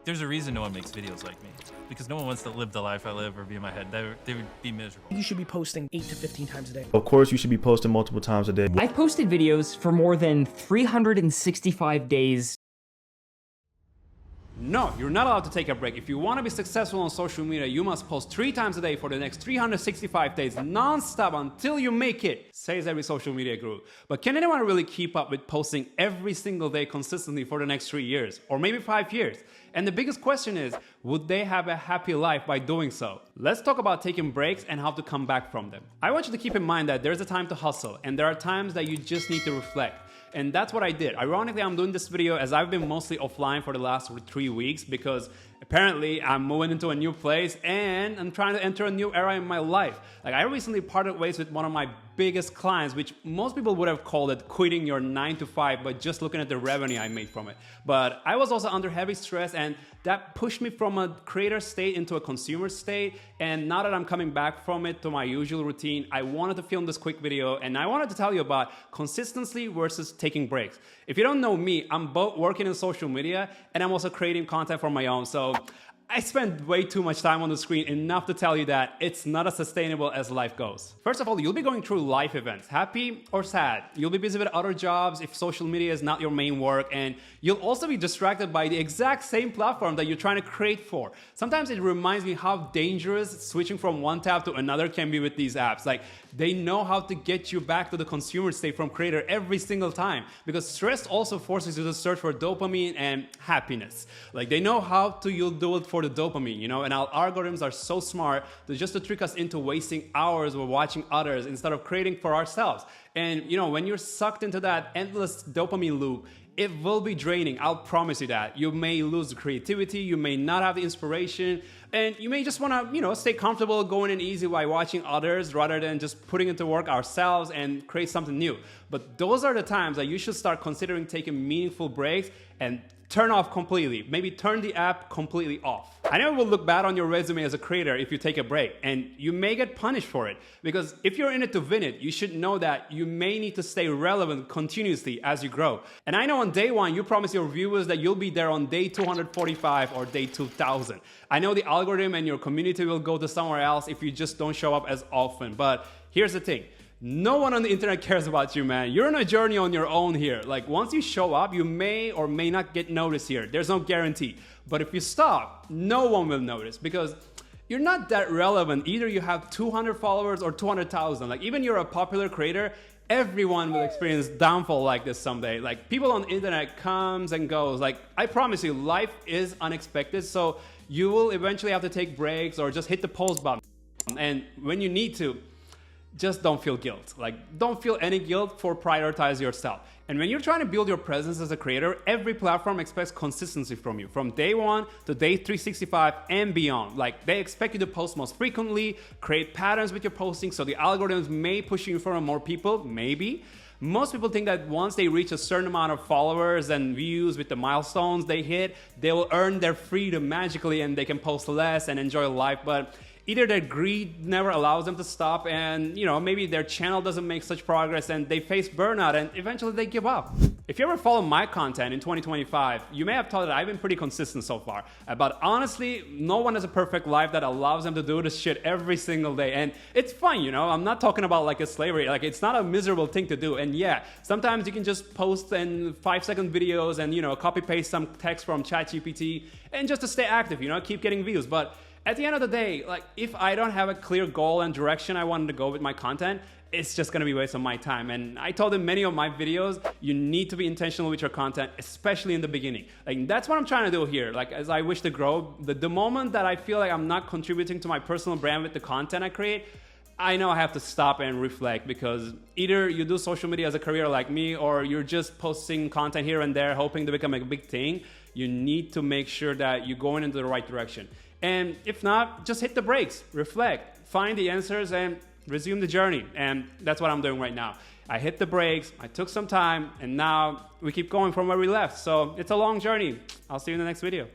There's a reason no one makes videos like me. Because no one wants to live the life I live or be in my head. They would be miserable. You should be posting 8 to 15 times a day. Of course, you should be posting multiple times a day. I've posted videos for more than 365 days. No, you're not allowed to take a break. If you want to be successful on social media, you must post 3 times a day for the next 365 days, non-stop until you make it, says every social media guru. But can anyone really keep up with posting every single day consistently for the next 3 years, or maybe 5 years? And the biggest question is, would they have a happy life by doing so? Let's talk about taking breaks and how to come back from them. I want you to keep in mind that there's a time to hustle, and there are times that you just need to reflect. And that's what I did. Ironically, I'm doing this video as I've been mostly offline for the last 3 weeks because apparently I'm moving into a new place and I'm trying to enter a new era in my life. Like, I recently parted ways with one of my biggest clients, which most people would have called it quitting your 9 to 5, but just looking at the revenue I made from it. But I was also under heavy stress, and that pushed me from a creator state into a consumer state. And now that I'm coming back from it to my usual routine, I wanted to film this quick video, and I wanted to tell you about consistency versus taking breaks. If you don't know me, I'm both working in social media and I'm also creating content for my own. So I spend way too much time on the screen, enough to tell you that it's not as sustainable as life goes. First of all, you'll be going through life events, happy or sad. You'll be busy with other jobs if social media is not your main work, and you'll also be distracted by the exact same platform that you're trying to create for. Sometimes it reminds me how dangerous switching from one tab to another can be with these apps. Like, they know how to get you back to the consumer state from creator every single time, because stress also forces you to search for dopamine and happiness. Like, they know how to, you'll do it for the dopamine, you know, and our algorithms are so smart to trick us into wasting hours with watching others instead of creating for ourselves. And, you know, when you're sucked into that endless dopamine loop, it will be draining. I'll promise you that. You may lose the creativity, you may not have the inspiration, and you may just want to, you know, stay comfortable going in easy by watching others rather than just putting into work ourselves and create something new. But those are the times that you should start considering taking meaningful breaks and turn off completely. Maybe turn the app completely off. I know it will look bad on your resume as a creator if you take a break, and you may get punished for it, because if you're in it to win it, you should know that you may need to stay relevant continuously as you grow. And I know on day 1, you promise your viewers that you'll be there on day 245 or day 2000. I know the algorithm and your community will go to somewhere else if you just don't show up as often. But here's the thing. No one on the internet cares about you, man. You're on a journey on your own here. Like, once you show up, you may or may not get noticed here. There's no guarantee. But if you stop, no one will notice, because you're not that relevant. Either you have 200 followers or 200,000. Like, even you're a popular creator, everyone will experience downfall like this someday. Like, people on the internet comes and goes. Like, I promise you, life is unexpected. So you will eventually have to take breaks or just hit the pause button. And when you need to, just don't feel guilt. Like, don't feel any guilt for prioritizing yourself. And when you're trying to build your presence as a creator, every platform expects consistency from you, from day 1 to day 365 and beyond. Like, they expect you to post most frequently, create patterns with your posting, so the algorithms may push you in front of more people, maybe. Most people think that once they reach a certain amount of followers and views with the milestones they hit, they will earn their freedom magically and they can post less and enjoy life. But either their greed never allows them to stop, and, you know, maybe their channel doesn't make such progress and they face burnout and eventually they give up. If you ever follow my content in 2025, you may have thought that I've been pretty consistent so far. But honestly, no one has a perfect life that allows them to do this shit every single day. And it's fun, you know, I'm not talking about like a slavery. Like, it's not a miserable thing to do. And yeah, sometimes you can just post in 5-second videos and, you know, copy paste some text from ChatGPT and just to stay active, you know, keep getting views. But at the end of the day, like, if I don't have a clear goal and direction I wanted to go with my content, it's just gonna be a waste of my time. And I told in many of my videos, you need to be intentional with your content, especially in the beginning. Like, that's what I'm trying to do here. Like, as I wish to grow, the moment that I feel like I'm not contributing to my personal brand with the content I create, I know I have to stop and reflect, because either you do social media as a career like me, or you're just posting content here and there hoping to become a big thing. You need to make sure that you're going into the right direction. And if not, just hit the brakes, reflect, find the answers, and resume the journey. And that's what I'm doing right now. I hit the brakes, I took some time, and now we keep going from where we left. So it's a long journey. I'll see you in the next video.